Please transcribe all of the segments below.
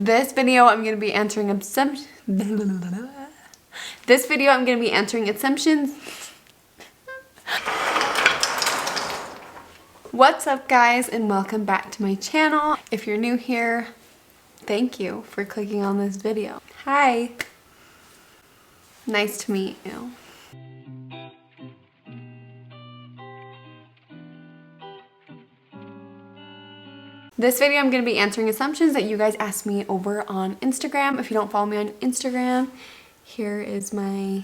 This video I'm going to be answering assumptions. This video I'm going to be answering assumptions. What's up guys, and welcome back to my channel. If you're new here, thank you for clicking on this video. Hi. Nice to meet you. This video I'm going to be answering assumptions that you guys asked me over on Instagram. If you don't follow me on Instagram, here is my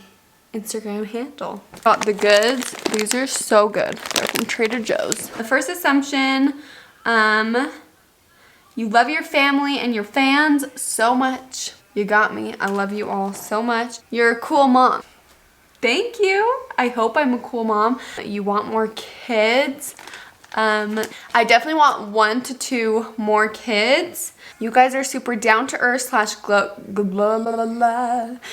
Instagram handle. Got the goods. These are so good. They're from Trader Joe's. The first assumption, you love your family and your fans so much. You got me. I love you all so much. You're a cool mom. Thank you. I hope I'm a cool mom. You want more kids. I definitely want 1 to 2 more kids. You guys are super down to earth /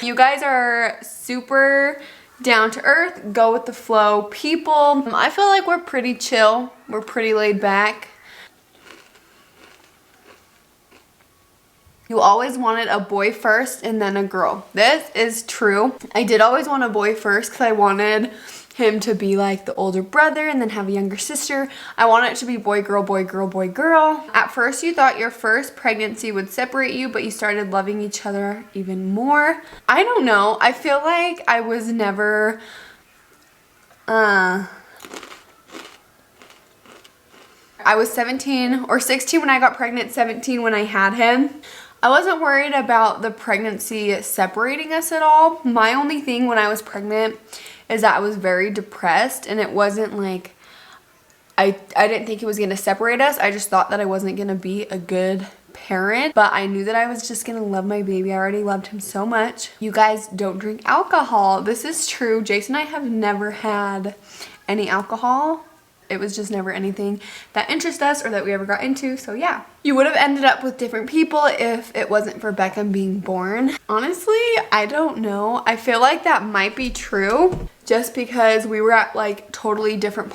You guys are super down to earth, go with the flow people. I feel like we're pretty chill. We're pretty laid back. You always wanted a boy first and then a girl. This is true. I did always want a boy first because I wanted him to be like the older brother and then have a younger sister. I wanted it to be boy, girl, boy, girl, boy, girl. At first you thought your first pregnancy would separate you, but you started loving each other even more. I don't know. I feel like I was never, I was 17 or 16 when I got pregnant, 17 when I had him. I wasn't worried about the pregnancy separating us at all. My only thing when I was pregnant is that I was very depressed, and it wasn't like, I didn't think it was gonna separate us. I just thought that I wasn't gonna be a good parent, but I knew that I was just gonna love my baby. I already loved him so much. You guys don't drink alcohol. This is true. Jason and I have never had any alcohol. It was just never anything that interested us or that we ever got into, so yeah. You would have ended up with different people if it wasn't for Beckham being born. Honestly, I don't know. I feel like that might be true just because we were at like totally different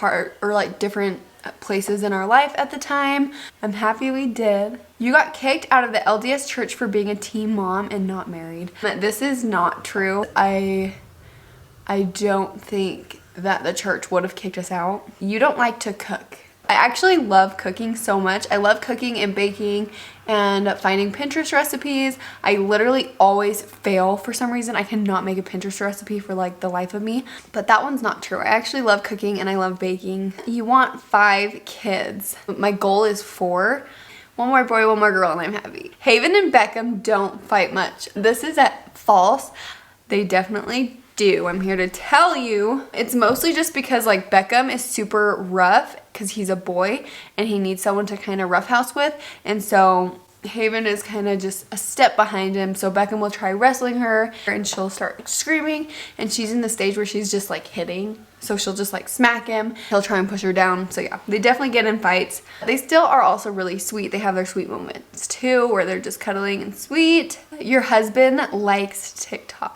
different places in our life at the time. I'm happy we did. You got kicked out of the LDS church for being a teen mom and not married. But this is not true. I don't think that the church would have kicked us out. You don't like to cook. I actually love cooking so much. I love cooking and baking and finding Pinterest recipes. I literally always fail for some reason. I cannot make a Pinterest recipe for like the life of me, but that one's not true. I actually love cooking and I love baking. You want 5 kids. My goal is 4. 1 more boy, 1 more girl, and I'm happy. Haven and Beckham don't fight much. This is false. They definitely do. I'm here to tell you. It's mostly just because like Beckham is super rough because he's a boy and he needs someone to kind of roughhouse with, and so Haven is kind of just a step behind him. So Beckham will try wrestling her and she'll start screaming, and she's in the stage where she's just like hitting, so she'll just like smack him. He'll try and push her down. So yeah, they definitely get in fights. They still are also really sweet. They have their sweet moments too where they're just cuddling and sweet. Your husband likes TikTok.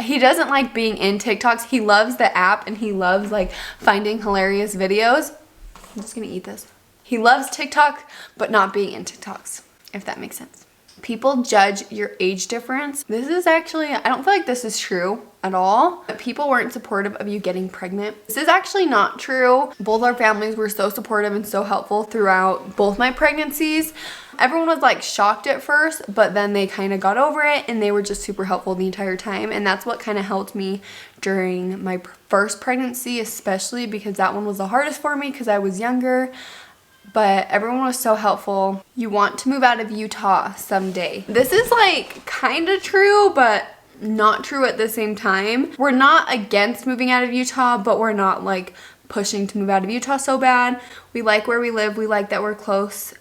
He doesn't like being in TikToks. He loves the app and he loves like finding hilarious videos. I'm just gonna eat this. He loves TikTok, but not being in TikToks, if that makes sense. People judge your age difference. This is actually, I don't feel like this is true at all. But people weren't supportive of you getting pregnant. This is actually not true. Both our families were so supportive and so helpful throughout both my pregnancies. Everyone was like shocked at first, but then they kind of got over it and they were just super helpful the entire time. And that's what kind of helped me during my first pregnancy, especially because that one was the hardest for me because I was younger. But everyone was so helpful. You want to move out of Utah someday. This is like kind of true, but not true at the same time. We're not against moving out of Utah, but we're not like pushing to move out of Utah so bad. We like where we live. We like that we're close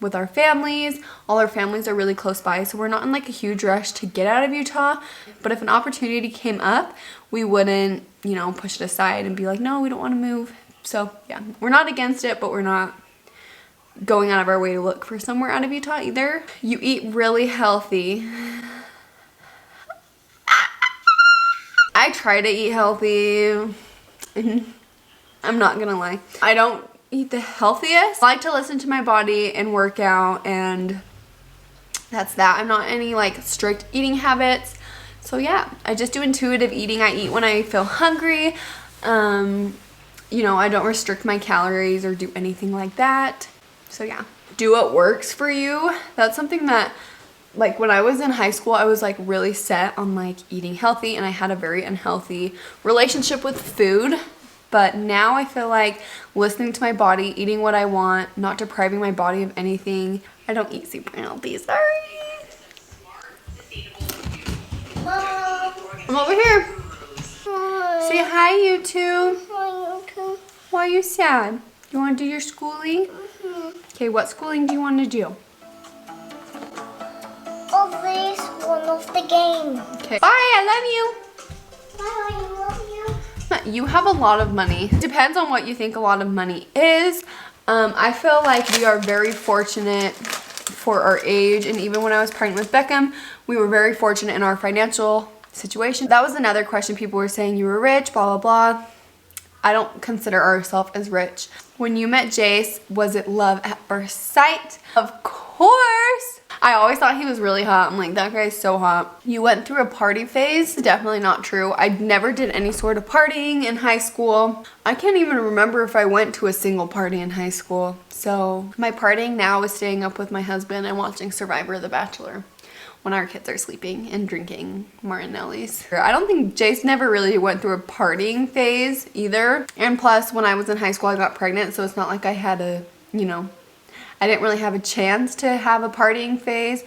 with our families. All our families are really close by, so we're not in like a huge rush to get out of Utah. But if an opportunity came up, we wouldn't, you know, push it aside and be like, no, we don't want to move. So yeah, we're not against it, but we're not going out of our way to look for somewhere out of Utah either. You eat really healthy. I try to eat healthy. I'm not gonna lie. I don't eat the healthiest. I like to listen to my body and work out and that's that. I'm not any like strict eating habits. So yeah, I just do intuitive eating. I eat when I feel hungry. You know, I don't restrict my calories or do anything like that. So yeah, do what works for you. That's something that, like, when I was in high school, I was like really set on like eating healthy, and I had a very unhealthy relationship with food. But now I feel like listening to my body, eating what I want, not depriving my body of anything. I don't eat super healthy, sorry. I'm over here. Say hi, you two. Why are you sad? You want to do your schooling? Okay, what schooling do you want to do? Always one of the game. Okay. Bye, I love you. Bye, I love you. You have a lot of money. Depends on what you think a lot of money is. I feel like we are very fortunate for our age, and even when I was pregnant with Beckham, we were very fortunate in our financial situation. That was another question. People were saying you were rich, blah, blah, blah. I don't consider ourselves as rich. When you met Jace, was it love at first sight? Of course. I always thought he was really hot. I'm like, that guy's so hot. You went through a party phase? Definitely not true. I never did any sort of partying in high school. I can't even remember if I went to a single party in high school. So my partying now is staying up with my husband and watching Survivor The Bachelor when our kids are sleeping and drinking Martinelli's. I don't think Jace never really went through a partying phase either. And plus, when I was in high school, I got pregnant, so it's not like I had a, you know, I didn't really have a chance to have a partying phase.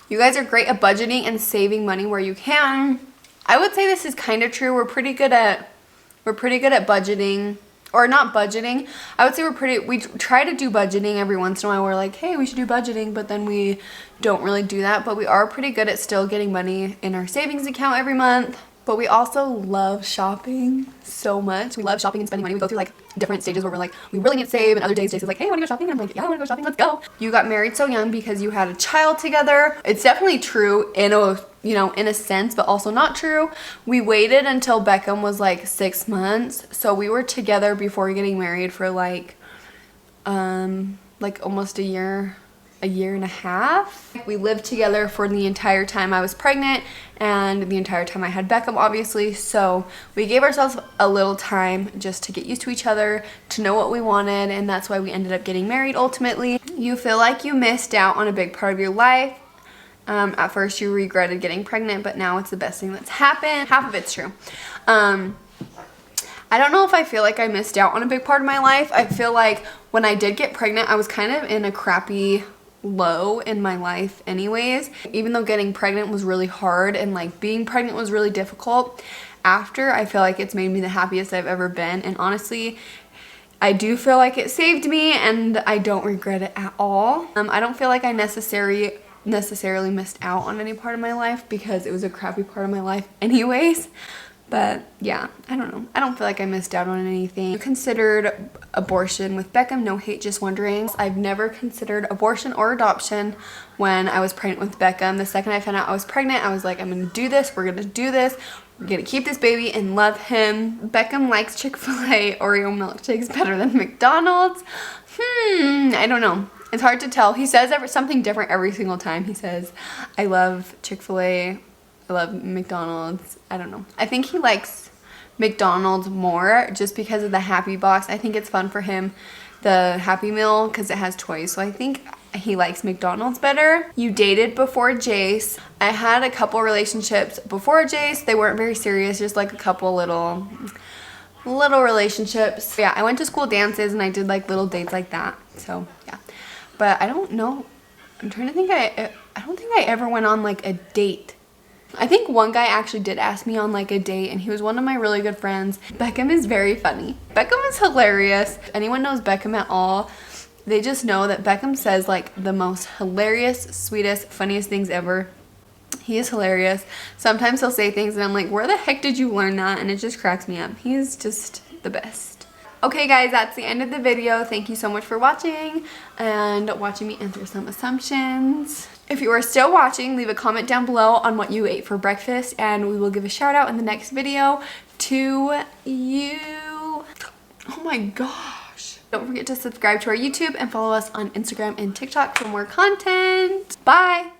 You guys are great at budgeting and saving money where you can. I would say this is kind of true. We're pretty good at budgeting. Or not budgeting. I would say we try to do budgeting every once in a while. We're like, hey, we should do budgeting, but then we don't really do that. But we are pretty good at still getting money in our savings account every month. But we also love shopping so much. We love shopping and spending money. We go through like different stages where we're like, we really need to save, and other days Jace is like, hey, I want to go shopping. And I'm like, yeah, I want to go shopping, let's go. You got married so young because you had a child together. It's definitely true in a, you know, in a sense, but also not true. We waited until Beckham was like 6 months. So we were together before getting married for like almost a year and a half. We lived together for the entire time I was pregnant and the entire time I had Beckham, obviously. So we gave ourselves a little time just to get used to each other, to know what we wanted, and that's why we ended up getting married ultimately. You feel like you missed out on a big part of your life. At first you regretted getting pregnant, but now it's the best thing that's happened. Half of it's true. I don't know if I feel like I missed out on a big part of my life. I feel like when I did get pregnant, I was kind of in a crappy low in my life anyways. Even though getting pregnant was really hard and like being pregnant was really difficult, after, I feel like it's made me the happiest I've ever been. And honestly, I do feel like it saved me, and I don't regret it at all. I don't feel like I necessarily missed out on any part of my life because it was a crappy part of my life anyways. But yeah, I don't know. I don't feel like I missed out on anything. I considered abortion with Beckham. No hate, just wondering. I've never considered abortion or adoption when I was pregnant with Beckham. The second I found out I was pregnant, I was like, I'm gonna do this. We're gonna do this. We're gonna keep this baby and love him. Beckham likes Chick-fil-A Oreo milkshakes better than McDonald's. I don't know. It's hard to tell. He says something different every single time. He says, I love Chick-fil-A, I love McDonald's. I don't know. I think he likes McDonald's more just because of the Happy Box. I think it's fun for him, the Happy Meal, because it has toys. So I think he likes McDonald's better. You dated before Jace. I had a couple relationships before Jace. They weren't very serious, just like a couple little relationships. Yeah, I went to school dances and I did like little dates like that. So yeah. But I don't know. I'm trying to think. I don't think I ever went on like a date. I think one guy actually did ask me on like a date, and he was one of my really good friends. Beckham is very funny. Beckham is hilarious. If anyone knows Beckham at all, they just know that Beckham says like the most hilarious, sweetest, funniest things ever. He is hilarious. Sometimes he'll say things and I'm like, where the heck did you learn that? And it just cracks me up. He's just the best. Okay guys, that's the end of the video. Thank you so much for watching and watching me answer some assumptions. If you are still watching, leave a comment down below on what you ate for breakfast, and we will give a shout out in the next video to you. Oh my gosh. Don't forget to subscribe to our YouTube and follow us on Instagram and TikTok for more content. Bye.